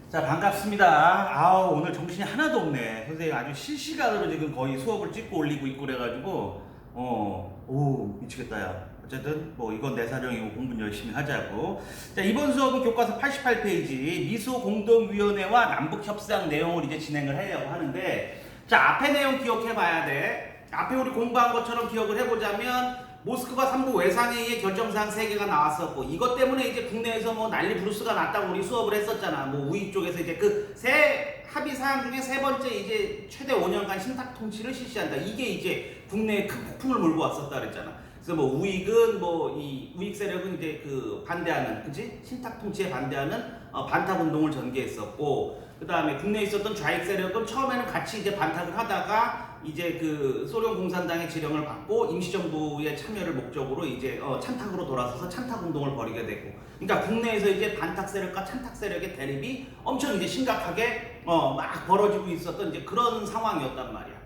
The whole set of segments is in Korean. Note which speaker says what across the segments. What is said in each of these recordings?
Speaker 1: 자, 반갑습니다. 아우, 오늘 정신이 하나도 없네. 선생님 아주 실시간으로 지금 거의 수업을 찍고 올리고 있고 그래가지고, 오, 미치겠다, 야. 어쨌든, 뭐, 이건 내 사정이고 공부는 열심히 하자고. 자, 이번 수업은 교과서 88페이지, 미소 공동위원회와 남북협상 내용을 이제 진행을 하려고 하는데, 자, 앞에 내용 기억해 봐야 돼. 앞에 우리 공부한 것처럼 기억을 해보자면, 모스크바 3부 외상회의의 결정사항 3개가 나왔었고, 이것 때문에 이제 국내에서 뭐 난리 부르스가 났다고 우리 수업을 했었잖아. 뭐 우익 쪽에서 이제 그 세 합의 사항 중에 세 번째 이제 최대 5년간 신탁 통치를 실시한다. 이게 이제 국내에 큰 폭풍을 몰고 왔었다 그랬잖아. 그래서 뭐 우익은 뭐 이 우익 세력은 이제 그 반대하는, 그치? 신탁 통치에 반대하는 반탁 운동을 전개했었고, 그 다음에 국내에 있었던 좌익 세력은 처음에는 같이 이제 반탁을 하다가 이제 그 소련 공산당의 지령을 받고 임시정부의 참여를 목적으로 이제 찬탁으로 돌아서서 찬탁 운동을 벌이게 되고, 그러니까 국내에서 이제 반탁 세력과 찬탁 세력의 대립이 엄청 이제 심각하게 막 벌어지고 있었던 이제 그런 상황이었단 말이야.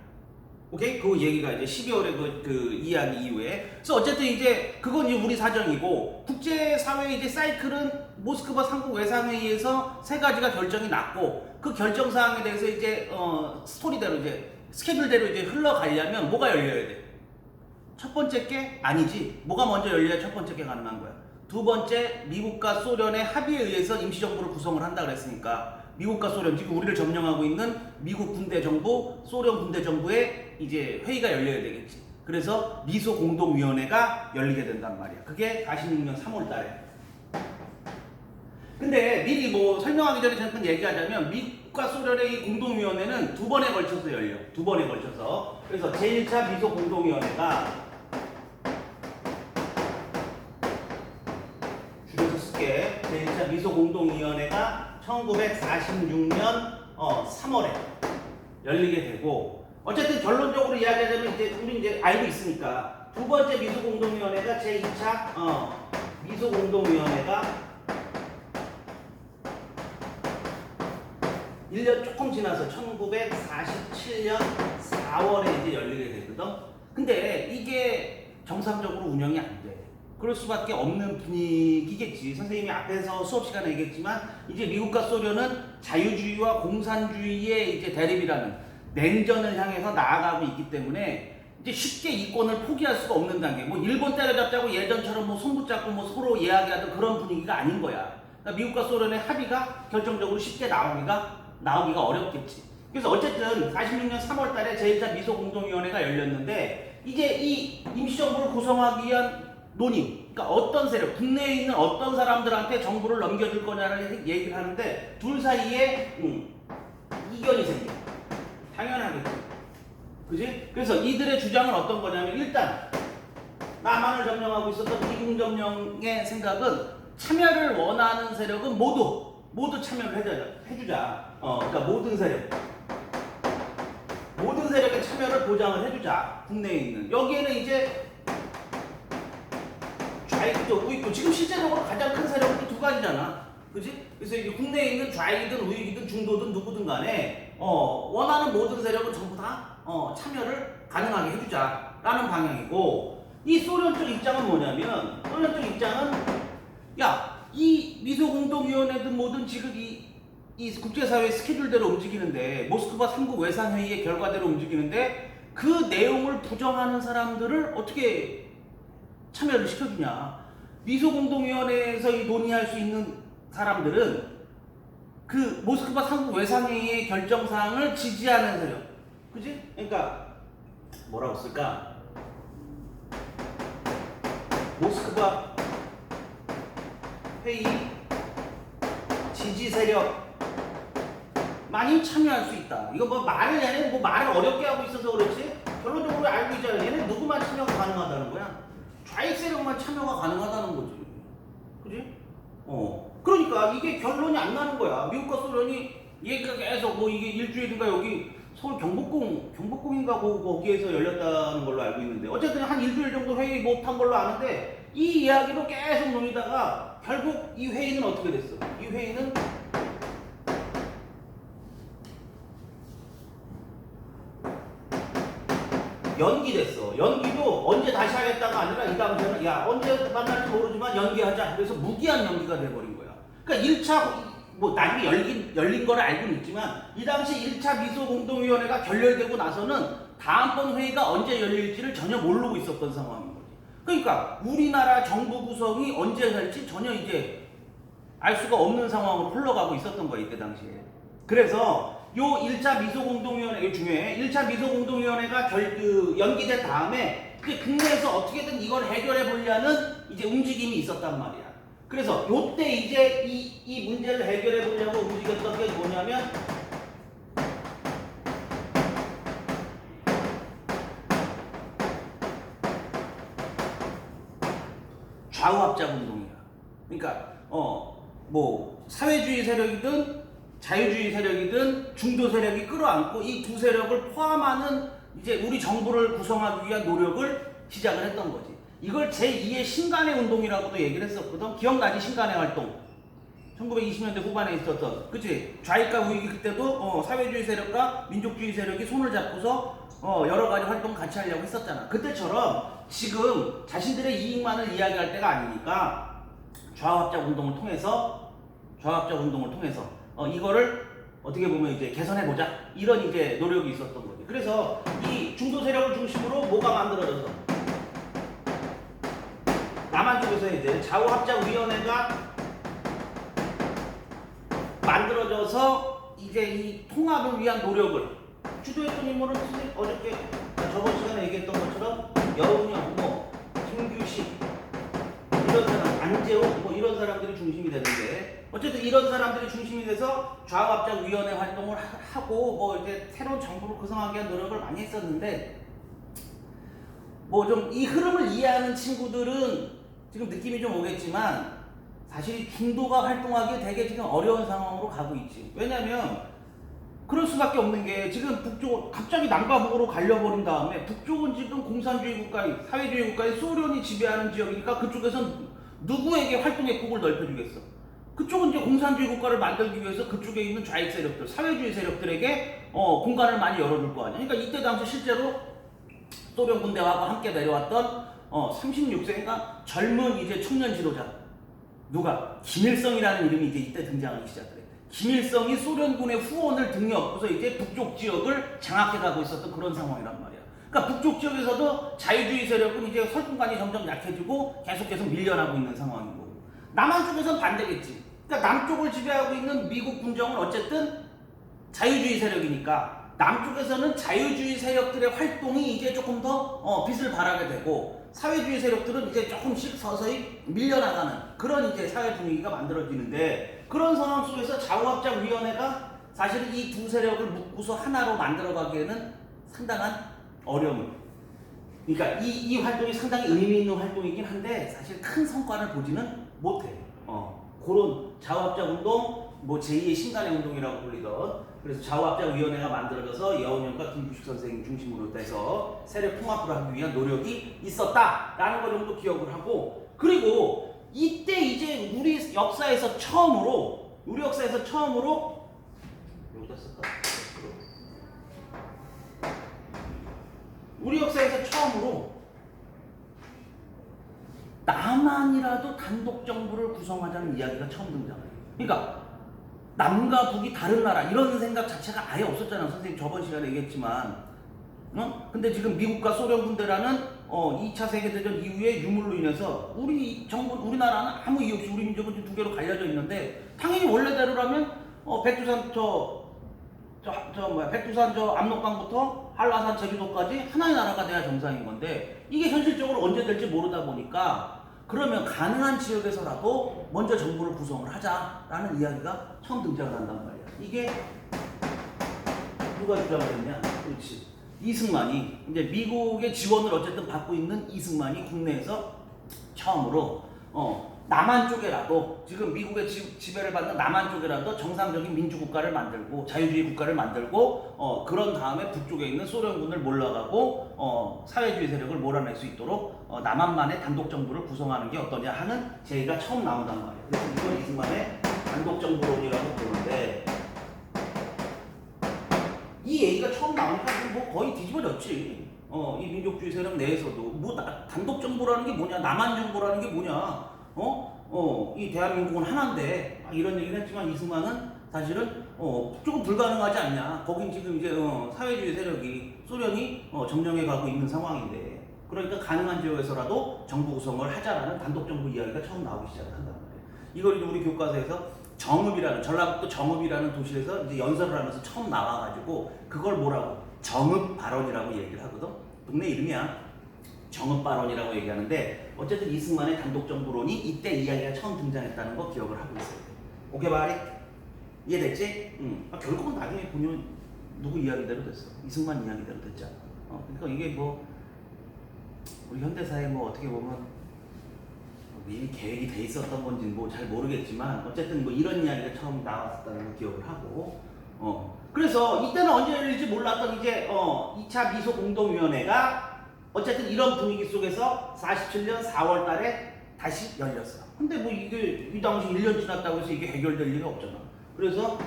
Speaker 1: 오케이? 그 얘기가 이제 12월에 그 이야기 이후에. 그래서 어쨌든 이제 그건 이제 우리 사정이고, 국제사회의 이제 사이클은 모스크바 3국 외상회의에서 세 가지가 결정이 났고, 그 결정사항에 대해서 이제 스토리대로 이제 스케줄대로 이제 흘러가려면 뭐가 열려야 돼? 첫 번째 게 아니지. 뭐가 먼저 열려야 첫 번째 게 가능한 거야. 두 번째, 미국과 소련의 합의에 의해서 임시정부를 구성을 한다 그랬으니까 미국과 소련, 지금 우리를 점령하고 있는 미국 군대 정부, 소련 군대 정부의 이제 회의가 열려야 되겠지. 그래서 미소 공동위원회가 열리게 된단 말이야. 그게 46년 3월 달에. 근데 미리 뭐 설명하기 전에 잠깐 얘기하자면, 미국과 소련의 이 공동위원회는 두 번에 걸쳐서 열려. 두 번에 걸쳐서. 그래서 제1차 미소 공동위원회가, 줄여서 쓸게. 제1차 미소 공동위원회가 1946년 3월에 열리게 되고, 어쨌든 결론적으로 이야기하자면 이제 우리 이제 알고 있으니까 두 번째 미소 공동위원회가 제2차 미소 공동위원회가 1년 조금 지나서 1947년 4월에 이제 열리게 되거든. 근데 이게 정상적으로 운영이 안 돼. 그럴 수밖에 없는 분위기겠지. 선생님이 앞에서 수업 시간에 얘기했지만, 이제 미국과 소련은 자유주의와 공산주의의 이제 대립이라는 냉전을 향해서 나아가고 있기 때문에 이제 쉽게 이권을 포기할 수가 없는 단계. 뭐 일본 때려잡자고 예전처럼 뭐 손붙잡고 뭐 서로 이야기하던 그런 분위기가 아닌 거야. 그러니까 미국과 소련의 합의가 결정적으로 쉽게 나오기가 어렵겠지. 그래서 어쨌든 46년 3월 달에 제1차 미소 공동위원회가 열렸는데, 이제 이 임시정부를 구성하기 위한 논의, 그러니까 어떤 세력, 국내에 있는 어떤 사람들한테 정부를 넘겨줄 거냐를 얘기를 하는데, 둘 사이에 이견이 생겨. 당연하겠지. 그지? 그래서 이들의 주장은 어떤 거냐면, 일단 남한을 점령하고 있었던 미국 점령의 생각은, 참여를 원하는 세력은 모두 참여를 해주자. 그러니까 모든 세력의 참여를 보장을 해주자. 국내에 있는. 여기에는 이제 좌익도 우익도, 지금 실제적으로 가장 큰 세력은 두 가지잖아. 그지? 그래서 이제 국내에 있는 좌익이든 우익이든 중도든 누구든 간에 원하는 모든 세력은 전부 다 참여를 가능하게 해주자라는 방향이고, 이 소련 쪽 입장은 뭐냐면, 소련 쪽 입장은, 야, 이 미소공동위원회든 뭐든 지금 이 국제사회 스케줄대로 움직이는데, 모스크바 3국 외상회의의 결과대로 움직이는데, 그 내용을 부정하는 사람들을 어떻게 참여를 시켜주냐. 미소공동위원회에서 논의할 수 있는 사람들은 그 모스크바 3국 외상회의의 결정사항을 지지하는 세력. 그지? 그러니까 뭐라고 쓸까? 모스크바 회의 지지 세력 많이 참여할 수 있다. 이거 뭐 얘네는 뭐 말을 어렵게 하고 있어서 그렇지, 결론적으로 알고 있잖아. 얘는 누구만 참여가 가능하다는 거야? 좌익 세력만 참여가 가능하다는 거지. 그지? 그러니까 이게 결론이 안 나는 거야. 미국과 소련이 얘기가 계속 뭐 이게 일주일인가 여기 서울 경복궁인가 거기에서 열렸다는 걸로 알고 있는데, 어쨌든 한 일주일 정도 회의 못한 걸로 아는데, 이 이야기로 계속 논의다가 결국 이 회의는 어떻게 됐어? 이 회의는 연기됐어. 연기도 언제 다시 하겠다가 아니라 이 당시에는 야, 언제 만날지 모르지만 연기하자. 그래서 무기한 연기가 돼버린 거야. 그러니까 1차 뭐 나중에 열린 거를 알고는 있지만 이 당시 1차 미소공동위원회가 결렬되고 나서는 다음번 회의가 언제 열릴지를 전혀 모르고 있었던 상황인 거지. 그러니까 우리나라 정부 구성이 언제 할지 전혀 이제 알 수가 없는 상황으로 흘러가고 있었던 거야 이때 당시에. 그래서 요 1차 미소공동위원회, 이거 중요해. 1차 미소공동위원회가 연기된 다음에 국내에서 어떻게든 이걸 해결해 보려는 이제 움직임이 있었단 말이야. 그래서 요때 이제 이 문제를 해결해 보려고 움직였던 게 뭐냐면 좌우합작 운동이야. 그러니까 뭐 사회주의 세력이든 자유주의 세력이든 중도 세력이 끌어안고 이 두 세력을 포함하는 이제 우리 정부를 구성하기 위한 노력을 시작을 했던 거지. 이걸 제2의 신간의 운동이라고도 얘기를 했었거든. 기억나지? 신간의 활동. 1920년대 후반에 있었던, 그치? 좌익과 우익이 그때도 사회주의 세력과 민족주의 세력이 손을 잡고서 여러 가지 활동 같이 하려고 했었잖아. 그때처럼 지금 자신들의 이익만을 이야기할 때가 아니니까 좌우합작 운동을 통해서 이거를 어떻게 보면 이제 개선해보자, 이런 이제 노력이 있었던 거지. 그래서 이 중도 세력을 중심으로 뭐가 만들어져서 남한 쪽에서 이제 좌우합작위원회가 만들어져서 이제 이 통합을 위한 노력을 주도했던 인물은 어저께 저번 시간에 얘기했던 것처럼 여운형, 김규식 이런 사람, 안재홍 이런 사람들이 중심이 되는데, 어쨌든 이런 사람들이 중심이 돼서 좌우합작위원회 활동을 하고 이제 새로운 정부를 구성하기 위한 노력을 많이 했었는데, 좀 이 흐름을 이해하는 친구들은 지금 느낌이 좀 오겠지만 사실 중도가 활동하기 되게 지금 어려운 상황으로 가고 있지. 왜냐면 그럴 수밖에 없는 게 지금 북쪽 갑자기 남과 북으로 갈려버린 다음에 북쪽은 지금 공산주의 국가인, 사회주의 국가인 소련이 지배하는 지역이니까 그쪽에선 누구에게 활동의 폭을 넓혀주겠어. 그쪽은 이제 공산주의 국가를 만들기 위해서 그쪽에 있는 좌익 세력들, 사회주의 세력들에게 공간을 많이 열어줄 거 아니야. 그러니까 이때 당시 실제로 소련 군대와 함께 내려왔던 36세인가 젊은 이제 청년 지도자, 누가? 김일성이라는 이름이 이제 이때 등장하기 시작해. 김일성이 소련군의 후원을 등에 업고서 이제 북쪽 지역을 장악해가고 있었던 그런 상황이란 말이야. 그러니까 북쪽 지역에서도 자유주의 세력은 이제 설득관이 점점 약해지고 계속 밀려나고 있는 상황인 거고, 남한 쪽에서는 반대겠지. 그러니까 남쪽을 지배하고 있는 미국 군정은 어쨌든 자유주의 세력이니까 남쪽에서는 자유주의 세력들의 활동이 이제 조금 더 빛을 발하게 되고, 사회주의 세력들은 이제 조금씩 서서히 밀려나가는 그런 이제 사회 분위기가 만들어지는데, 그런 상황 속에서 좌우합작위원회가 사실 이 두 세력을 묶고서 하나로 만들어가기에는 상당한 어려움을. 그러니까 이 활동이 상당히 의미 있는 활동이긴 한데 사실 큰 성과를 보지는 못해. 그런 좌우합작운동, 제2의 신간의 운동이라고 불리던, 그래서 좌우합작위원회가 만들어져서 여운형과 김규식 선생님 중심으로 돼서 세력 통합을 하기 위한 노력이 있었다라는 걸 정도 기억을 하고, 그리고 이때 이제 우리 역사에서 처음으로 여기다 쓸까? 우리 역사에서 처음으로 남한이라도 단독 정부를 구성하자는 이야기가 처음 등장해요. 그러니까 남과 북이 다른 나라 이런 생각 자체가 아예 없었잖아요. 선생님 저번 시간에 얘기했지만, 근데 지금 미국과 소련 군대라는 2차 세계대전 이후의 유물로 인해서 우리나라는 아무 이유 없이 우리 민족은 두 개로 갈려져 있는데, 당연히 원래대로라면 백두산 백두산 압록강부터 한라산 제주도까지 하나의 나라가 돼야 정상인 건데, 이게 현실적으로 언제 될지 모르다 보니까 그러면 가능한 지역에서라도 먼저 정부를 구성을 하자라는 이야기가 처음 등장을 한단 말이야. 이게 누가 주장을 했냐? 그렇지. 이승만이, 이제 미국의 지원을 어쨌든 받고 있는 이승만이 국내에서 처음으로 남한 쪽에라도, 지금 미국의 지배를 받는 남한 쪽에라도 정상적인 민주국가를 만들고 자유주의 국가를 만들고, 그런 다음에 북쪽에 있는 소련군을 몰아가고 사회주의 세력을 몰아낼 수 있도록 남한만의 단독 정부를 구성하는 게 어떠냐 하는 제의가 처음 나온단 말이에요. 그래서 이건 이승만의 단독 정부론이라고 부르는데, 이 얘기가 처음 나오니까 거의 뒤집어졌지. 이 민족주의 세력 내에서도 단독 정부라는 게 뭐냐, 남한 정부라는 게 뭐냐, 이 대한민국은 하나인데 막 이런 얘기를 했지만 이승만은 사실은 조금 불가능하지 않냐. 거긴 지금 이제 사회주의 세력이 소련이 점령해 가고 있는 상황인데 그러니까 가능한 지역에서라도 정부 구성을 하자라는 단독 정부 이야기가 처음 나오기 시작을 한단 말이에요. 이걸 이제 우리 교과서에서 정읍이라는 전라북도 정읍이라는 도시에서 이제 연설을 하면서 처음 나와가지고 그걸 뭐라고 정읍 발언이라고 얘기를 하거든. 동네 이름이야. 정읍 발언이라고 얘기하는데 어쨌든 이승만의 단독 정부론이 이때 이야기가 처음 등장했다는 거 기억을 하고 있어요. 오케이 바리? 이해됐지? 결국은 나중에 보면 누구 이야기대로 됐어. 이승만 이야기대로 됐잖아. 그러니까 이게 뭐 우리 현대사에 뭐 어떻게 보면 미리 계획이 돼 있었던 건지 뭐 잘 모르겠지만 어쨌든 뭐 이런 이야기가 처음 나왔다는 걸 기억을 하고 그래서 이때는 언제 열릴지 몰랐던 이제 2차 미소 공동위원회가 어쨌든 이런 분위기 속에서 47년 4월 달에 다시 열렸어. 근데 뭐 이게 이 당시 1년 지났다고 해서 이게 해결될 리가 없잖아. 그래서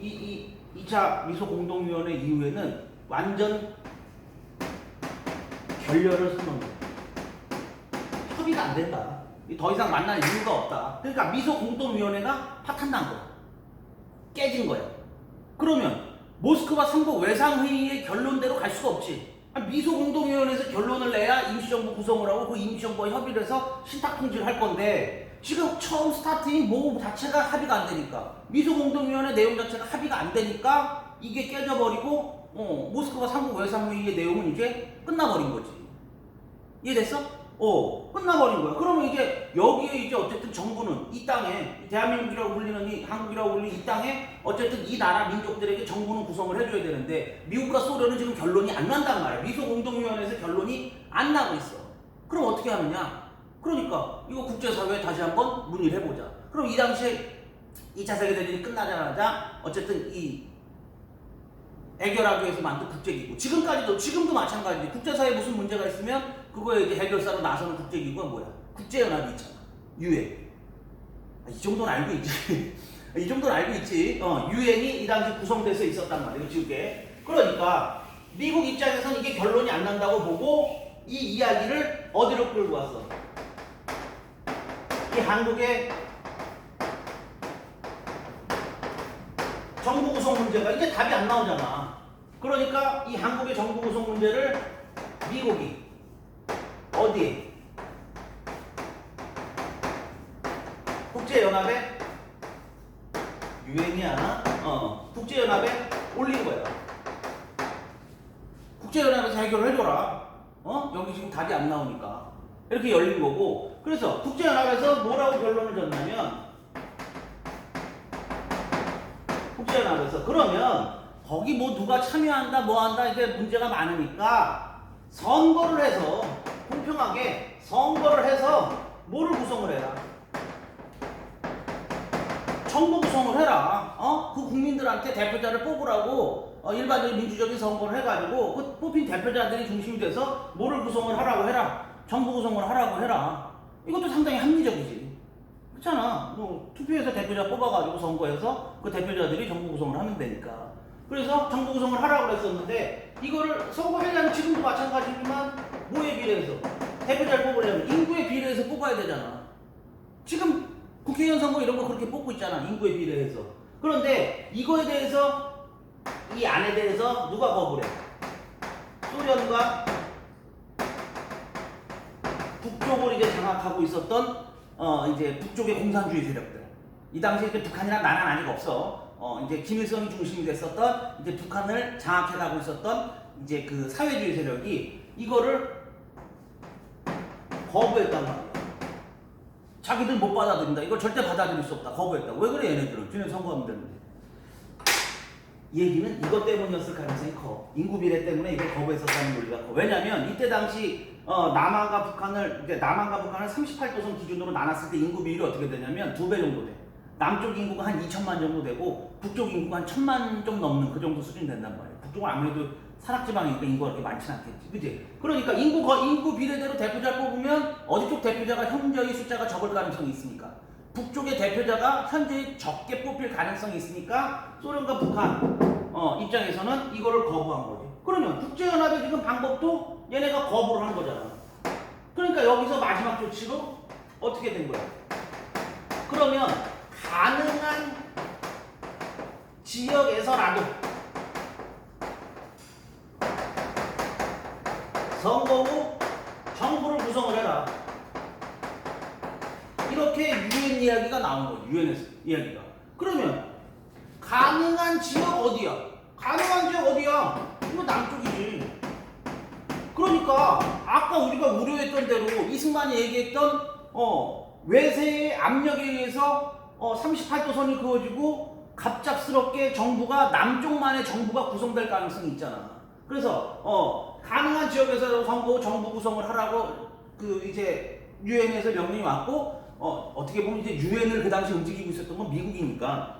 Speaker 1: 이 2차 미소 공동위원회 이후에는 완전 결렬을 선언해. 협의가 안 된다. 더 이상 만날 이유가 없다. 그러니까 미소 공동위원회가 파탄난 거야. 깨진 거야. 그러면 모스크바 3국 외상회의의 결론대로 갈 수가 없지. 미소 공동위원회에서 결론을 내야 임시정부 구성을 하고 그 임시정부와 협의를 해서 신탁통지를 할 건데 지금 처음 스타트인 뭐 자체가 합의가 안 되니까 미소 공동위원회 내용 자체가 합의가 안 되니까 이게 깨져버리고 모스크바 3국 외상회의의 내용은 이제 끝나버린 거지. 이해됐어? 끝나버린 거야. 그러면 이제 여기에 이제 어쨌든 정부는 이 땅에 대한민국이라고 불리는 이 한국이라고 불리는 이 땅에 어쨌든 이 나라 민족들에게 정부는 구성을 해줘야 되는데 미국과 소련은 지금 결론이 안 난단 말이야. 미소 공동위원회에서 결론이 안 나고 있어. 그럼 어떻게 하느냐? 그러니까 이거 국제사회에 다시 한번 문의를 해보자. 그럼 이 당시에 2차 세계대전이 끝나자마자 어쨌든 이 해결하기 위해서 만든 국제기구 지금도 마찬가지지. 국제사회에 무슨 문제가 있으면 그거에 이제 해결사로 나서는 국제기구가 뭐야? 국제연합이 있잖아. 유엔. 이 정도는 알고 있지. 이 정도는 알고 있지. 유엔이 이 당시 구성돼서 있었단 말이에요. 지금게. 그러니까 미국 입장에서는 이게 결론이 안 난다고 보고 이 이야기를 어디로 끌고 왔어? 이 한국의 정부 구성 문제가 이제 답이 안 나오잖아. 그러니까 이 한국의 정부 구성 문제를 미국이 어디에? 국제연합에 유엔이야. 국제연합에 올린 거야. 국제연합에서 해결을 해줘라. 여기 지금 답이 안 나오니까 이렇게 열린 거고. 그래서 국제연합에서 뭐라고 결론을 줬냐면 국제연합에서 그러면 거기 뭐 누가 참여한다 뭐 한다 이게 문제가 많으니까 선거를 해서 공평하게 선거를 해서 뭐를 구성을 해라? 정부 구성을 해라. 그 국민들한테 대표자를 뽑으라고 일반적인 민주적인 선거를 해가지고 그 뽑힌 대표자들이 중심이 돼서 뭐를 구성을 하라고 해라. 정부 구성을 하라고 해라. 이것도 상당히 합리적이지. 그렇잖아. 뭐 투표해서 대표자 뽑아가지고 선거해서 그 대표자들이 정부 구성을 하면 되니까. 그래서 정부 구성을 하라고 그랬었는데 이거를 선거하려면 지금도 마찬가지지만 뭐에 비례해서 대표자를 뽑으려면 인구에 비례해서 뽑아야 되잖아. 지금 국회의원 선거 이런 거 그렇게 뽑고 있잖아. 인구에 비례해서. 그런데 이거에 대해서 이 안에 대해서 누가 거부를 해? 소련과 북쪽을 이제 장악하고 있었던 이제 북쪽의 공산주의 세력들. 이 당시에 이제 북한이란 나라는 아직 없어. 이제 김일성이 중심이 됐었던 이제 북한을 장악해가고 있었던 이제 그 사회주의 세력이 이거를 거부했단 말이야. 자기들 못 받아들인다. 이걸 절대 받아들일 수 없다. 거부했다. 왜 그래 얘네들은? 쟤네 선거하면 되는데. 얘기는 이것 때문이었을 가능성이 커. 인구 비례 때문에 이걸 거부했었다는 논리가 커. 왜냐면 이때 당시 남한과 북한을 38도선 기준으로 나눴을 때 인구 비율이 어떻게 되냐면 2배 정도 돼. 남쪽 인구가 한 2천만 정도 되고 북쪽 인구가 한 1,000만 좀 넘는 그 정도 수준이 된단 말이야. 북쪽은 아무래도 산악지방이니까 인구가 그렇게 많지는 않겠지. 그치? 그러니까 인구 비례대로 대표자를 뽑으면 어디 쪽 대표자가 현저히 숫자가 적을 가능성이 있으니까 북쪽의 대표자가 현저히 적게 뽑힐 가능성이 있으니까 소련과 북한 입장에서는 이거를 거부한 거지. 그러면 국제연합의 지금 방법도 얘네가 거부를 한 거잖아. 그러니까 여기서 마지막 조치로 어떻게 된 거야? 그러면 가능한 지역에서라도 선거 후 정부를 구성을 해라. 이렇게 유엔 이야기가 나온 거예요. 유엔에서 이야기가. 그러면 가능한 지역 어디야? 가능한 지역 어디야? 이거 남쪽이지. 그러니까 아까 우리가 우려했던 대로 이승만이 얘기했던 외세의 압력에 의해서 38도선이 그어지고 갑작스럽게 정부가 남쪽만의 정부가 구성될 가능성이 있잖아. 그래서 가능한 지역에서 선거 정부 구성을 하라고 그 이제 유엔에서 명령이 왔고 어떻게 보면 이제 유엔을 그 당시 움직이고 있었던 건 미국이니까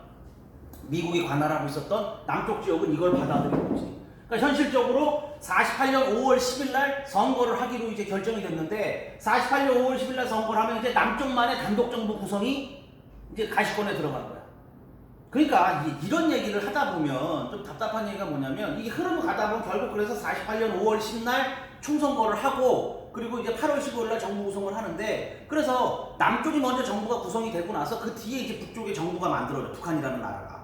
Speaker 1: 미국이 관할하고 있었던 남쪽 지역은 이걸 받아들인 거지. 그러니까 현실적으로 48년 5월 10일 날 선거를 하기로 이제 결정이 됐는데 48년 5월 10일 날 선거를 하면 이제 남쪽만의 단독 정부 구성이 이제 가시권에 들어간 거야. 그러니까 이런 얘기를 하다 보면 좀 답답한 얘기가 뭐냐면 이게 흐름을 가다 보면 결국 그래서 48년 5월 10일 날 총선거를 하고 그리고 이제 8월 15일 날 정부 구성을 하는데 그래서 남쪽이 먼저 정부가 구성이 되고 나서 그 뒤에 이제 북쪽에 정부가 만들어져. 북한이라는 나라가.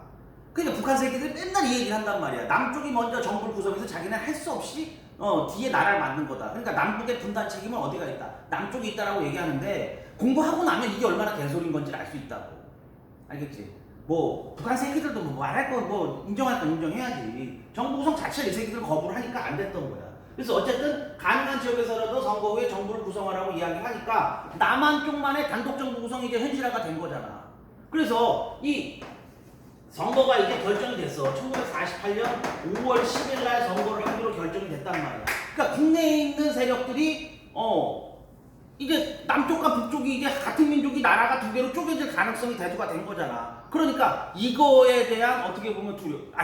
Speaker 1: 그러니까 북한 새끼들이 맨날 이 얘기를 한단 말이야. 남쪽이 먼저 정부를 구성해서 자기는 할 수 없이 뒤에 나라를 만든 거다. 그러니까 남북의 분단 책임은 어디가 있다. 남쪽이 있다라고 얘기하는데 공부하고 나면 이게 얼마나 개소리인 건지 알 수 있다고. 알겠지? 뭐 북한 새끼들도 뭐 말할 거 뭐 인정할 건 인정해야지. 정부 구성 자체를 이 새끼들 거부를 하니까 안 됐던 거야. 그래서 어쨌든 가능한 지역에서라도 선거 후에 정부를 구성하라고 이야기하니까 남한 쪽만의 단독 정부 구성이 이제 현실화가 된 거잖아. 그래서 이 선거가 이제 결정이 됐어. 1948년 5월 10일 날 선거를 하기로 결정이 됐단 말이야. 그러니까 국내에 있는 세력들이 이제 남쪽과 북쪽이 이제 같은 민족이 나라가 두 개로 쪼개질 가능성이 대두가 된 거잖아. 그러니까 이거에 대한 어떻게 보면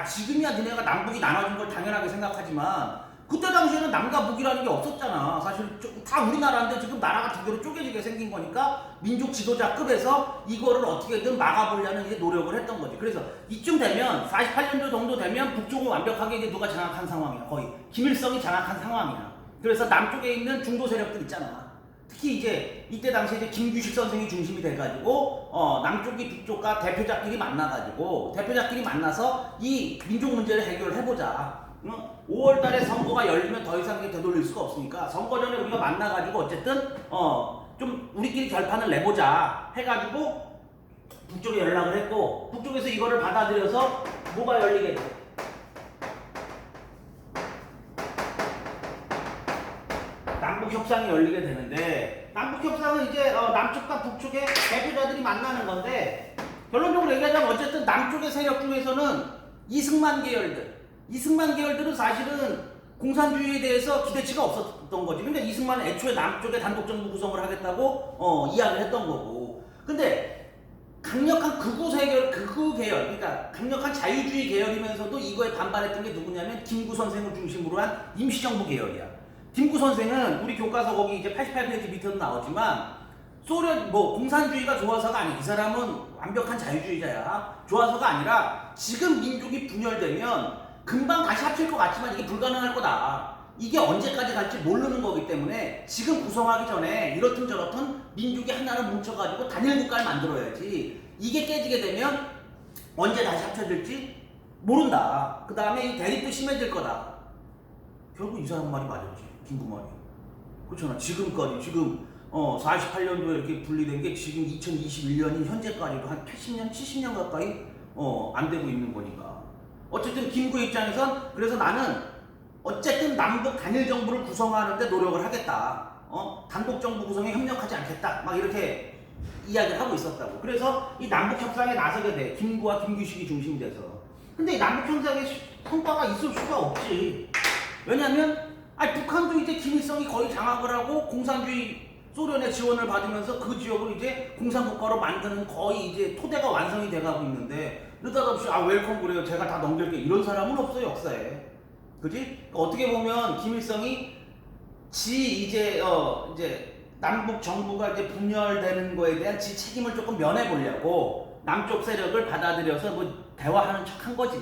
Speaker 1: 지금이야 니네가 남북이 나눠진 걸 당연하게 생각하지만 그때 당시에는 남과 북이라는 게 없었잖아. 사실 다 우리나라인데 지금 나라가 두 개로 쪼개지게 생긴 거니까 민족 지도자급에서 이거를 어떻게든 막아보려는 이제 노력을 했던 거지. 그래서 이쯤 되면 48년도 정도 되면 북쪽은 완벽하게 이제 누가 장악한 상황이야. 거의 김일성이 장악한 상황이야. 그래서 남쪽에 있는 중도 세력들 있잖아. 특히 이제 이때 당시에 이제 김규식 선생이 중심이 돼가지고 남쪽이 북쪽과 대표자끼리 만나서 이 민족 문제를 해결을 해보자. 5월 달에 선거가 열리면 더 이상 되돌릴 수가 없으니까 선거 전에 우리가 만나가지고 어쨌든 좀 우리끼리 결판을 내보자 해가지고 북쪽에 연락을 했고 북쪽에서 이거를 받아들여서 뭐가 열리게 돼? 남북협상이 열리게 되는데 남북협상은 이제 남쪽과 북쪽의 대표자들이 만나는 건데 결론적으로 얘기하자면 어쨌든 남쪽의 세력 중에서는 이승만 계열들은 사실은 공산주의에 대해서 기대치가 없었던 거지. 그러니까 이승만은 애초에 남쪽에 단독정부 구성을 하겠다고 이야기를 했던 거고. 근데 강력한 극우 계열, 그러니까 강력한 자유주의 계열이면서도 이거에 반발했던 게 누구냐면 김구 선생을 중심으로 한 임시정부 계열이야. 김구 선생은 우리 교과서 거기 이제 88페이지 밑에도 나오지만 소련 공산주의가 좋아서가 아니야. 이 사람은 완벽한 자유주의자야. 좋아서가 아니라 지금 민족이 분열되면 금방 다시 합칠 것 같지만 이게 불가능할 거다. 이게 언제까지 갈지 모르는 거기 때문에 지금 구성하기 전에 이렇든 저렇든 민족이 하나를 뭉쳐가지고 단일국가를 만들어야지. 이게 깨지게 되면 언제 다시 합쳐질지 모른다. 그 다음에 이 대립도 심해질 거다. 결국 이 사람 말이 맞았지. 김구 말이. 그렇잖아. 지금까지 48년도에 이렇게 분리된 게 지금 2021년인 현재까지도 한 80년, 70년 가까이 안 되고 있는 거니까. 어쨌든 김구의 입장에선 그래서 나는 어쨌든 남북 단일 정부를 구성하는데 노력을 하겠다. 단독 정부 구성에 협력하지 않겠다. 막 이렇게 이야기를 하고 있었다고. 그래서 이 남북 협상에 나서게 돼. 김구와 김규식이 중심이 돼서. 근데 이 남북 협상에 성과가 있을 수가 없지. 왜냐면 북한도 이제 김일성이 거의 장악을 하고 공산주의 소련의 지원을 받으면서 그 지역을 이제 공산국가로 만드는 거의 이제 토대가 완성이 돼가고 있는데 느닷없이 웰컴 그래요. 제가 다 넘길게. 이런 사람은 없어 역사에. 그지? 어떻게 보면 김일성이 이제 남북 정부가 이제 분열되는 거에 대한 지 책임을 조금 면해보려고 남쪽 세력을 받아들여서 대화하는 척한 거지.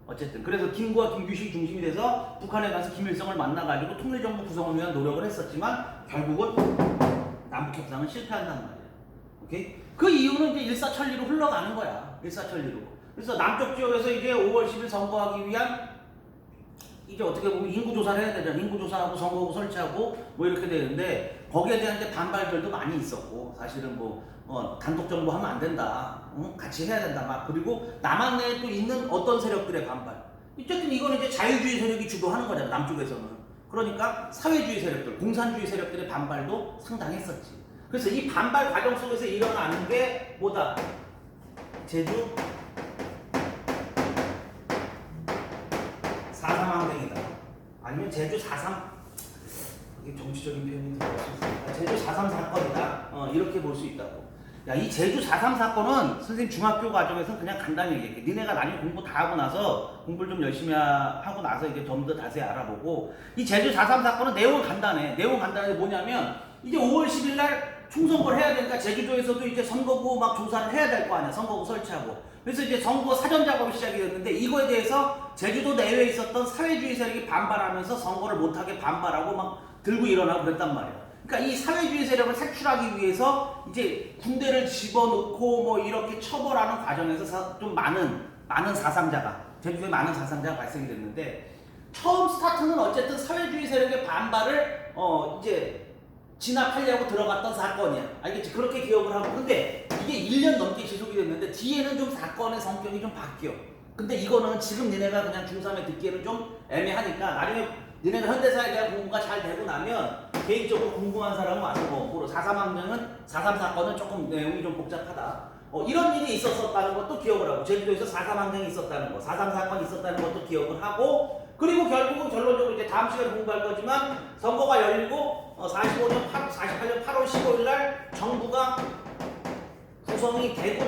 Speaker 1: 어쨌든 그래서 김구와 김규식이 중심이 돼서 북한에 가서 김일성을 만나가지고 통일정부 구성을 위한 노력을 했었지만 결국은 남북협상은 실패한단 말이야. 오케이? 그 이유는 이제 일사천리로 흘러가는 거야. 일사천리로. 그래서 남쪽 지역에서 이제 5월 10일 선거하기 위한 이제 어떻게 보면 인구조사를 해야 되잖아. 인구조사하고 선거구 설치하고 뭐 이렇게 되는데 거기에 대한 이제 반발들도 많이 있었고 사실은 단독 정부하면 안 된다. 같이 해야 된다. 막 그리고 남한 내에 또 있는 어떤 세력들의 반발. 어쨌든 이거는 이제 자유주의 세력이 주도하는 거잖아. 남쪽에서는. 그러니까 사회주의 세력들, 공산주의 세력들의 반발도 상당했었지. 그래서 이 반발 과정 속에서 일어나는 게 뭐다? 제주 4.3 항쟁이다. 아니면 제주 4.3 이게 정치적인 표현이 들어갈 수 있으니까 제주 4.3 사건이다. 이렇게 볼 수 있다고. 야, 이 제주 4.3 사건은 선생님 중학교 과정에서 그냥 간단히 얘기해. 니네가 나중에 공부 다 하고 나서 공부를 좀 열심히 하고 나서 이제 좀 더 자세히 알아보고 이 제주 4.3 사건은 내용은 간단해. 내용 간단한데 뭐냐면 이제 5월 10일 날 총선거를 해야 되니까 제주도에서도 이제 선거구 막 조사를 해야 될 거 아니야. 선거구 설치하고. 그래서 이제 선거 사전 작업이 시작이 됐는데 이거에 대해서 제주도 내외에 있었던 사회주의 세력이 반발하면서 선거를 못하게 반발하고 막 들고 일어나고 그랬단 말이야. 그러니까 이 사회주의 세력을 색출하기 위해서 이제 군대를 집어넣고 뭐 이렇게 처벌하는 과정에서 좀 많은 사상자가 제주도에 많은 사상자가 발생이 됐는데 처음 스타트는 어쨌든 사회주의 세력의 반발을 이제 진압하려고 들어갔던 사건이야. 알겠지? 그렇게 기억을 하고. 근데 이게 1년 넘게 지속이 됐는데 뒤에는 좀 사건의 성격이 좀 바뀌어. 근데 이거는 지금 니네가 그냥 중3에 듣기에는 좀 애매하니까 나중에 니네가 현대사에 대한 공부가 잘 되고 나면 개인적으로 궁금한 사람은 와서 뭐 4.3 항쟁은 4.3 사건은 조금 내용이 좀 복잡하다. 이런 일이 있었다는 것도 기억을 하고 제주도에서 4.3 항쟁이 있었다는 거, 4.3 사건이 있었다는 것도 기억을 하고 그리고 결국은 결론적으로 이제 다음 시간에 공부할 거지만 선거가 열리고 48년 8월 15일 날 정부가 구성이 되고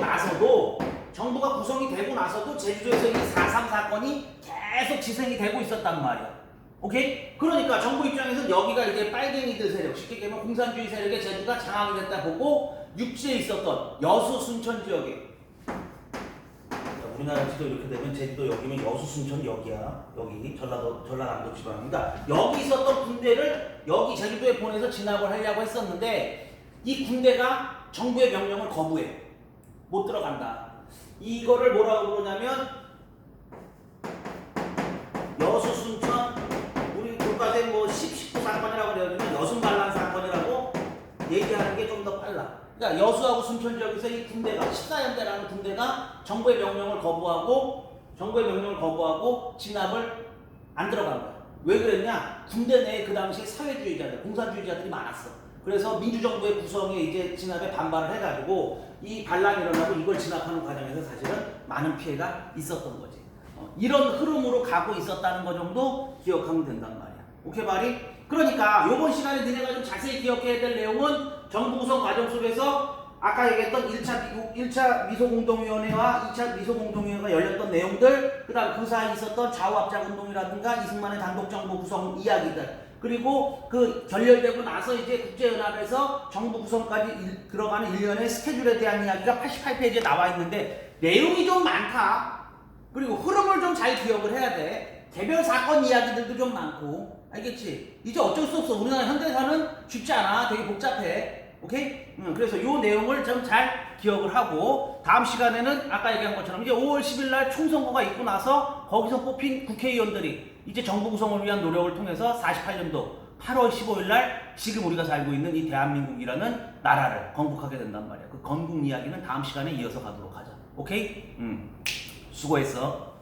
Speaker 1: 나서도 제주도에서 이 4.3 사건이 계속 지생이 되고 있었단 말이야. 오케이? 그러니까 정부 입장에서는 여기가 이제 빨갱이들 세력, 쉽게 얘기하면 공산주의 세력의 제주가 장악이 됐다 보고 육지에 있었던 여수 순천 지역에 우리나라 지도 이렇게 되면 제주도 여기면 여수 순천 여기야. 여기 전라남도 지방입니다. 여기 있었던 군대를 여기 제주도에 보내서 진압을 하려고 했었는데 이 군대가 정부의 명령을 거부해. 못 들어간다. 이거를 뭐라고 그러냐면 여수 순천 우리 교과서에 19 사건이라고 그래가지고 여순반란 사건이라고 얘기하는 게 좀 더 빨라. 그러니까 여수하고 순천 지역에서 이 군대가 14연대라는 군대가 정부의 명령을 거부하고 진압을 안 들어간 거야. 왜 그랬냐? 군대 내에 그 당시에 사회주의자들, 공산주의자들이 많았어. 그래서 민주정부의 구성에 이제 진압에 반발을 해가지고 이 반란이 일어나고 이걸 진압하는 과정에서 사실은 많은 피해가 있었던 거지. 이런 흐름으로 가고 있었다는 거 정도 기억하면 된단 말이야. 오케이, 바리? 그러니까 요번 시간에 너네가 좀 자세히 기억해야 될 내용은 정부 구성 과정 속에서 아까 얘기했던 1차 미소공동위원회와 2차 미소공동위원회가 열렸던 내용들, 그 다음 그 사이에 있었던 좌우합작운동이라든가 이승만의 단독정부 구성 이야기들, 그리고 그 결렬되고 나서 이제 국제연합에서 정부 구성까지 들어가는 일련의 스케줄에 대한 이야기가 88페이지에 나와 있는데 내용이 좀 많다. 그리고 흐름을 좀 잘 기억을 해야 돼. 개별 사건 이야기들도 좀 많고. 알겠지? 이제 어쩔 수 없어. 우리나라 현대사는 쉽지 않아. 되게 복잡해. 오케이? 그래서 요 내용을 좀 잘 기억을 하고 다음 시간에는 아까 얘기한 것처럼 이제 5월 10일 날 총선거가 있고 나서 거기서 뽑힌 국회의원들이 이제 정부 구성을 위한 노력을 통해서 48년도 8월 15일 날 지금 우리가 살고 있는 이 대한민국이라는 나라를 건국하게 된단 말이야. 그 건국 이야기는 다음 시간에 이어서 가도록 하자. 오케이? 수고했어.